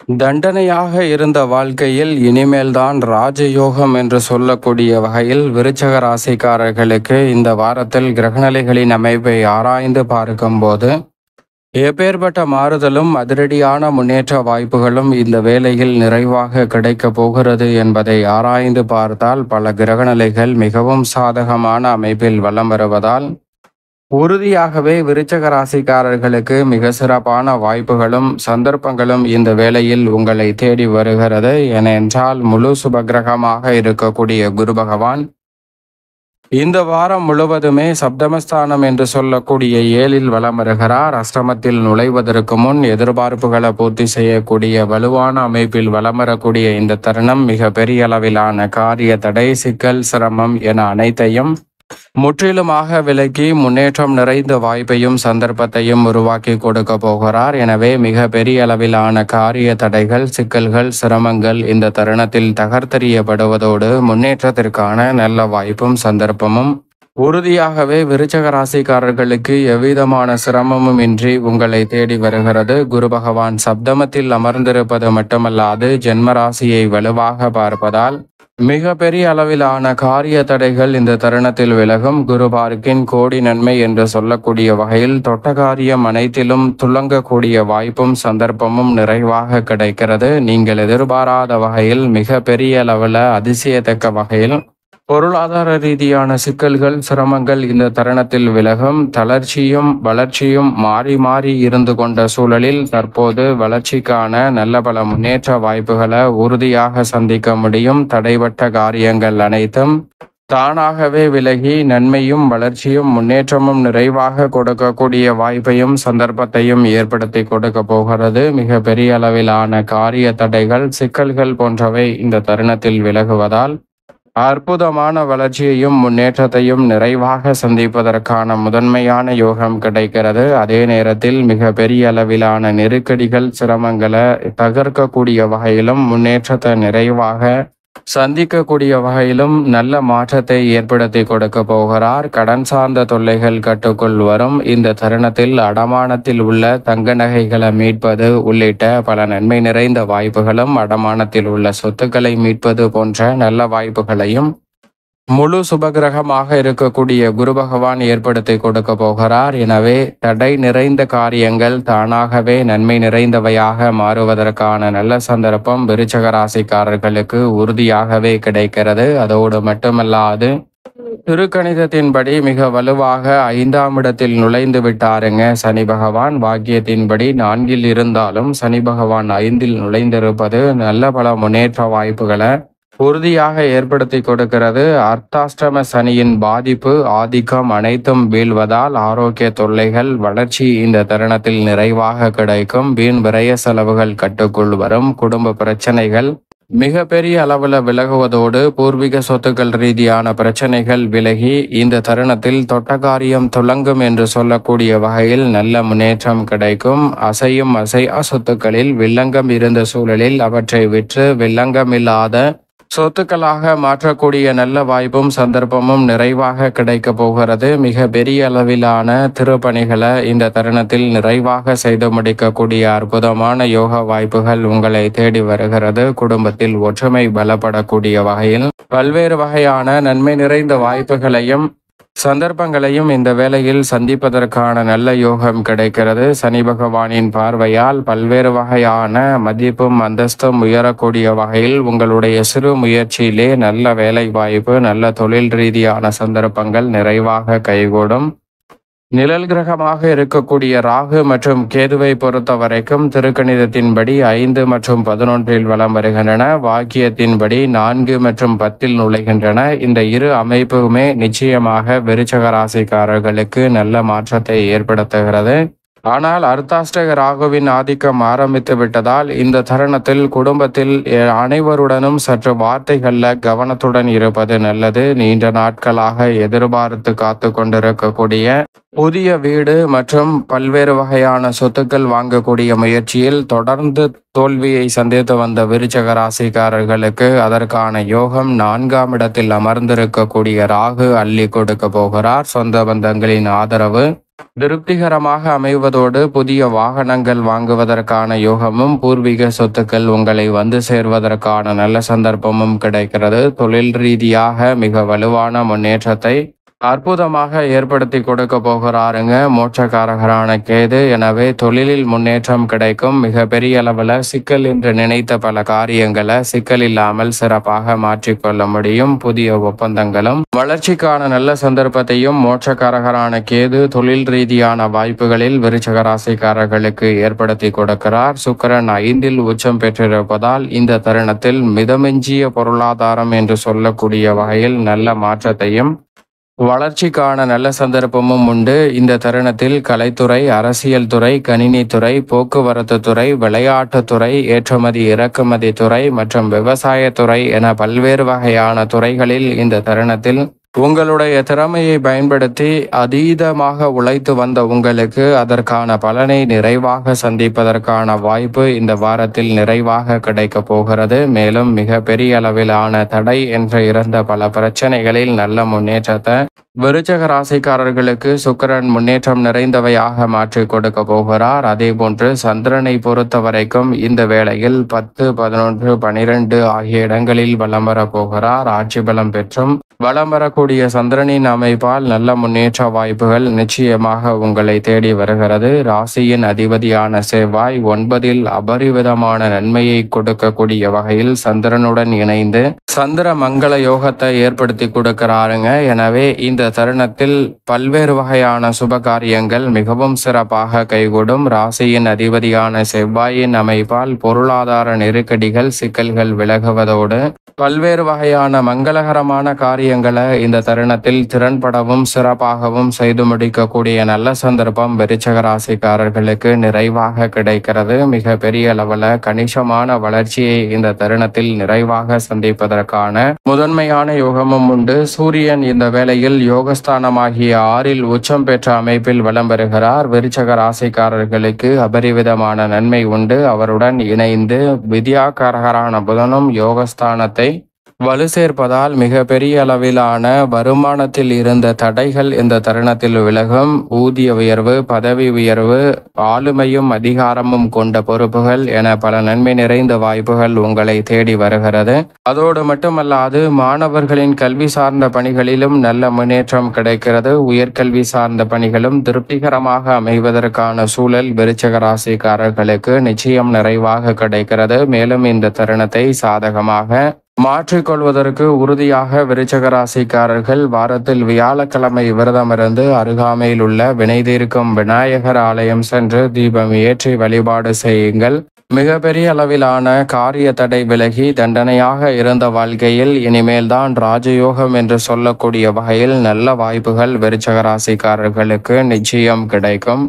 தண்டனையாக இருந்த வாழ்க்கையில் இனிமேல்தான் ராஜயோகம் என்று சொல்லக்கூடிய வகையில் விருச்சக ராசிக்காரர்களுக்கு இந்த வாரத்தில் கிரகநிலைகளின் அமைப்பை ஆராய்ந்து பார்க்கும்போது எப்பேற்பட்ட மாறுதலும் அதிரடியான முன்னேற்ற வாய்ப்புகளும் இந்த வேளையில் நிறைவாக கிடைக்கப் போகிறது என்பதை ஆராய்ந்து பார்த்தால் பல கிரகநிலைகள் மிகவும் சாதகமான அமைப்பில் வலம் வருவதால் உறுதியாகவே விருச்சக ராசிக்காரர்களுக்கு மிக சிறப்பான வாய்ப்புகளும் சந்தர்ப்பங்களும் இந்த வேளையில் உங்களை தேடி வருகிறது. ஏனென்றால் முழு சுபகிரகமாக இருக்கக்கூடிய குரு பகவான் இந்த வாரம் முழுவதுமே சப்தமஸ்தானம் என்று சொல்லக்கூடிய 7ல் வலம் வருகிறார். அஷ்டமத்தில் நுழைவதற்கு முன் எதிர்பார்ப்புகளை பூர்த்தி செய்யக்கூடிய வலுவான அமைப்பில் வலம் வரக்கூடிய இந்த தருணம் மிக பெரிய அளவிலான காரிய தடை, சிக்கல், சிரமம் என அனைத்தையும் முற்றிலுமாக விலக்கி முன்னேற்றம் நிறைந்த வாய்ப்பையும் சந்தர்ப்பத்தையும் உருவாக்கி கொடுக்க போகிறார். எனவே மிக பெரிய அளவிலான காரிய தடைகள், சிக்கல்கள், சிரமங்கள் இந்த தருணத்தில் தகர்த்தெறியப்படுவதோடு முன்னேற்றத்திற்கான நல்ல வாய்ப்பும் சந்தர்ப்பமும் உறுதியாகவே விருச்சக ராசிக்காரர்களுக்கு எவ்விதமான சிரமமும் இன்றி உங்களை தேடி வருகிறது. குரு பகவான் சப்தமத்தில் அமர்ந்திருப்பது மட்டுமல்லாது ஜென்மராசியை வலுவாக பார்ப்பதால் மிக பெரிய அளவிலான காரிய தடைகள் இந்த தருணத்தில் விலகும். குரு பார்க்கின் கோடி நன்மை என்று சொல்லக்கூடிய வகையில் தொட்ட காரியம் அனைத்திலும் துளங்கக்கூடிய வாய்ப்பும் சந்தர்ப்பமும் நிறைவாக கிடைக்கிறது. நீங்கள் எதிர்பாராத வகையில் மிக பெரிய அளவில் அதிசயத்தக்க வகையில் பொருளாதார ரீதியான சிக்கல்கள், சிரமங்கள் இந்த தருணத்தில் விலகும். தளர்ச்சியும் வளர்ச்சியும் மாறி மாறி இருந்து கொண்ட சூழலில் தற்போது வளர்ச்சிக்கான நல்ல பல முன்னேற்ற வாய்ப்புகளை உறுதியாக சந்திக்க முடியும். தடைபட்ட காரியங்கள் அனைத்தும் தானாகவே விலகி நன்மையும் வளர்ச்சியும் முன்னேற்றமும் நிறைவாக கொடுக்கக்கூடிய வாய்ப்பையும் சந்தர்ப்பத்தையும் ஏற்படுத்தி கொடுக்க போகிறது. மிக பெரிய அளவிலான காரிய தடைகள், சிக்கல்கள் போன்றவை இந்த தருணத்தில் விலகுவதால் அற்புதமான வளர்ச்சியையும் முன்னேற்றத்தையும் நிறைவாக சந்திப்பதற்கான முதன்மையான யோகம் கிடைக்கிறது. அதே நேரத்தில் மிக பெரிய அளவிலான நெருக்கடிகள், சிரமங்களை தகர்க்கக்கூடிய வகையிலும் முன்னேற்றத்தை நிறைவாக சந்திக்கக்கூடிய வகையிலும் நல்ல மாற்றத்தை ஏற்படுத்தி கொடுக்க போகிறார். கடன் சார்ந்த தொல்லைகள் கட்டுக்குள் வரும். இந்த தருணத்தில் அடமானத்தில் உள்ள தங்க நகைகளை மீட்பது உள்ளிட்ட பல நன்மை நிறைந்த வாய்ப்புகளும், அடமானத்தில் உள்ள சொத்துக்களை மீட்பது போன்ற நல்ல வாய்ப்புகளையும் முழு சுபகிரகமாக இருக்கக்கூடிய குரு பகவான் ஏற்படுத்தி கொடுக்க போகிறார். எனவே தடை நிறைந்த காரியங்கள் தானாகவே நன்மை நிறைந்தவையாக மாறுவதற்கான நல்ல சந்தர்ப்பம் விருச்சக ராசிக்காரர்களுக்கு உறுதியாகவே கிடைக்கிறது. அதோடு மட்டுமல்லாது திருக்கணிதத்தின்படி மிக வலுவாக 5ஆம் இடத்தில் நுழைந்து விட்டாருங்க சனி பகவான். பாக்கியத்தின்படி 4ல் இருந்தாலும் சனி பகவான் 5ல் நுழைந்திருப்பது நல்ல பல முன்னேற்ற வாய்ப்புகளை உறுதியாக ஏற்படுத்தி கொடுக்கிறது. அர்த்தாஷ்டம சனியின் பாதிப்பு, ஆதிக்கம் அனைத்தும் வீழ்வதால் ஆரோக்கிய தொல்லைகள், வளர்ச்சி இந்த தருணத்தில் நிறைவாக கிடைக்கும். வீண் விரய செலவுகள் கட்டுக்குள் வரும். குடும்ப பிரச்சனைகள் மிக பெரிய அளவில் விலகுவதோடு பூர்வீக சொத்துக்கள் ரீதியான பிரச்சனைகள் விலகி இந்த தருணத்தில் தொட்ட காரியம் துளங்கும் என்று சொல்லக்கூடிய வகையில் நல்ல முன்னேற்றம் கிடைக்கும். அசையும் அசையா சொத்துக்களில் வில்லங்கம் இருந்த சூழலில் அவற்றை விற்று வில்லங்கமில்லாத சொத்துக்களாக மாற்றக்கூடிய நல்ல வாய்ப்பும் சந்தர்ப்பமும் நிறைவாக கிடைக்க போகிறது. மிக பெரிய அளவிலான திருப்பணிகளை இந்த தருணத்தில் நிறைவாக செய்து முடிக்கக்கூடிய அற்புதமான யோக வாய்ப்புகள் உங்களை தேடி வருகிறது. குடும்பத்தில் ஒற்றுமை பலப்படக்கூடிய வகையில் பல்வேறு வகையான நன்மை நிறைந்த வாய்ப்புகளையும் சந்தர்ப்பங்களையும் இந்த வேளையில் சந்திப்பதற்கான நல்ல யோகம் கிடைக்கிறது. சனி பகவானின் பார்வையால் பல்வேறு வகையான மதிப்பும் அந்தஸ்தும் உயரக்கூடிய வகையில் உங்களுடைய சிறு முயற்சியிலே நல்ல வேலை வாய்ப்பு, நல்ல தொழில் ரீதியான சந்தர்ப்பங்கள் நிறைவாக கைகூடும். நிழல் கிரகமாக இருக்கக்கூடிய ராகு மற்றும் கேதுவை பொறுத்த வரைக்கும் திருக்கணிதத்தின்படி 5 மற்றும் 11ல் வலம் வருகின்றன. வாக்கியத்தின்படி 4 மற்றும் 10ல் நுழைகின்றன. இந்த இரு அமைப்புமே நிச்சயமாக விருச்சக ராசிக்காரர்களுக்கு நல்ல மாற்றத்தை ஏற்படுத்துகிறது. ஆனால் அர்த்தாஷ்டக ராகுவின் ஆதிக்கம் ஆரம்பித்து விட்டதால் இந்த தருணத்தில் குடும்பத்தில் அனைவருடனும் சற்று வார்த்தைகளில் கவனத்துடன் இருப்பது நல்லது. நீண்ட நாட்களாக எதிர்பார்த்து காத்து கொண்டிருக்கக்கூடிய புதிய வீடு மற்றும் பல்வேறு வகையான சொத்துக்கள் வாங்கக்கூடிய முயற்சியில் தொடர்ந்து தோல்வியை சந்தித்து வந்த விருச்சக ராசிக்காரர்களுக்கு அதற்கான யோகம் 4ஆம் இடத்தில் அமர்ந்திருக்கக்கூடிய ராகு அள்ளி கொடுக்க போகிறார். சொந்த பந்தங்களின் ஆதரவு, திருப்திகரமாக அமைவதோடு புதிய வாகனங்கள் வாங்குவதற்கான யோகமும் பூர்வீக சொத்துக்கள் உங்களை வந்து சேர்வதற்கான நல்ல சந்தர்ப்பமும் கிடைக்கிறது. தொழில் ரீதியாக மிக வலுவான முன்னேற்றத்தை அற்புதமாக ஏற்படுத்தி கொடுக்க போகிறாருங்க மோட்சக்காரகரான கேது. எனவே தொழிலில் முன்னேற்றம் கிடைக்கும். மிக பெரிய அளவில் சிக்கல் என்று நினைத்த பல காரியங்களை சிக்கல் இல்லாமல் சிறப்பாக மாற்றிக்கொள்ள முடியும். புதிய ஒப்பந்தங்களும் வளர்ச்சிக்கான நல்ல சந்தர்ப்பத்தையும் மோட்சக்காரகரான கேது தொழில் ரீதியான வாய்ப்புகளில் விருச்சிக ராசிக்காரர்களுக்கு ஏற்படுத்தி கொடுக்கிறார். சுக்கிரன் 5ல் உச்சம் பெற்றிருப்பதால் இந்த தருணத்தில் மிதமெஞ்சிய பொருளாதாரம் என்று சொல்லக்கூடிய வகையில் நல்ல மாற்றத்தையும் வளர்ச்சிக்கான நல்ல சந்தர்ப்பமும் உண்டு. இந்த தருணத்தில் கலைத்துறை, அரசியல் துறை, கணினித்துறை, போக்குவரத்து துறை, விளையாட்டுத்துறை, ஏற்றுமதி இறக்குமதி துறை மற்றும் விவசாயத்துறை என பல்வேறு வகையான துறைகளில் இந்த தருணத்தில் உங்களுடைய திறமையை பயன்படுத்தி அதீதமாக உழைத்து வந்த உங்களுக்கு அதற்கான பலனை நிறைவாக சந்திப்பதற்கான வாய்ப்பு இந்த வாரத்தில் நிறைவாக கிடைக்க போகிறது. மேலும் மிக பெரிய அளவிலான தடை என்று இருந்த பல பிரச்சனைகளில் நல்ல முன்னேற்றத்தை விருச்சிக ராசிக்காரர்களுக்கு சுக்கிரன் முன்னேற்றம் நிறைந்தவையாக மாற்றி கொடுக்க போகிறார். அதே போன்று சந்திரனை பொறுத்த வரைக்கும் இந்த வேளையில் 10, 11, 12 ஆகிய இடங்களில் வலம் வர போகிறார். ஆட்சி பலம் பெற்றும் வலம் வரக்கூடிய சந்திரனின் அமைப்பால் நல்ல முன்னேற்ற வாய்ப்புகள் நிச்சயமாக உங்களை தேடி வருகிறது. ராசியின் அதிபதியான செவ்வாய் 9ல் அபரிவிதமான நன்மையை கொடுக்கக்கூடிய வகையில் சந்திரனுடன் இணைந்து சந்திர மங்கள யோகத்தை ஏற்படுத்தி கொடுக்கிறாருங்க. எனவே இந்த தருணத்தில் பல்வேறு வகையான சுப காரியங்கள் மிகவும் சிறப்பாக கைகூடும். ராசியின் அதிபதியான செவ்வாயின் அமைப்பால் பொருளாதார நெருக்கடிகள் சிக்கல்கள் விலகுவதோடு பல்வேறு வகையான மங்களகரமான காரியங்களை இந்த தருணத்தில் திறன்படவும் சிறப்பாகவும் செய்து முடிக்கக்கூடிய நல்ல சந்தர்ப்பம் விருச்சிக ராசிக்காரர்களுக்கு நிறைவாக கிடைக்கிறது. மிக பெரிய அளவில் கணிசமான வளர்ச்சியை இந்த தருணத்தில் நிறைவாக சந்திப்பதற்கான முதன்மையான யோகமும் உண்டு. சூரியன் இந்த வேளையில் யோகஸ்தானமாகிய 6ல் உச்சம் பெற்ற அமைப்பில் வலம் வருகிறார். விருச்சிக ராசிக்காரர்களுக்கு அபரிவிதமான நன்மை உண்டு. அவருடன் இணைந்து வித்யாகாரகரான புதனும் யோகஸ்தானத்தை வலு சேர்ப்பதால் மிக பெரிய அளவிலான வருமானத்தில் இருந்த தடைகள் இந்த தருணத்தில் விலகும். ஊதிய உயர்வு, பதவி உயர்வு, ஆளுமையும் அதிகாரமும் கொண்ட பொறுப்புகள் என பல நன்மை நிறைந்த வாய்ப்புகள் உங்களை தேடி வருகிறது. அதோடு மட்டுமல்லாது மாணவர்களின் கல்வி சார்ந்த பணிகளிலும் நல்ல முன்னேற்றம் கிடைக்கிறது. உயர்கல்வி சார்ந்த பணிகளும் திருப்திகரமாக அமைவதற்கான சூழல் விருச்சிக ராசிக்காரர்களுக்கு நிச்சயம் நிறைவாக கிடைக்கிறது. மேலும் இந்த தருணத்தை சாதகமாக மாற்றிக்கொள்வதற்கு உறுதியாக விருச்சிக ராசிக்காரர்கள் வாரத்தில் வியாழக்கிழமை விரதமிருந்து அருகாமையில் உள்ள வினை தீர்க்கும் விநாயகர் ஆலயம் சென்று தீபம் ஏற்றி வழிபாடு செய்யுங்கள். மிக பெரிய அளவிலான காரிய தடை விலகி தண்டனையாக இருந்த வாழ்க்கையில் இனிமேல்தான் ராஜயோகம் என்று சொல்லக்கூடிய வகையில் நல்ல வாய்ப்புகள் விருச்சிக ராசிக்காரர்களுக்கு நிச்சயம் கிடைக்கும்.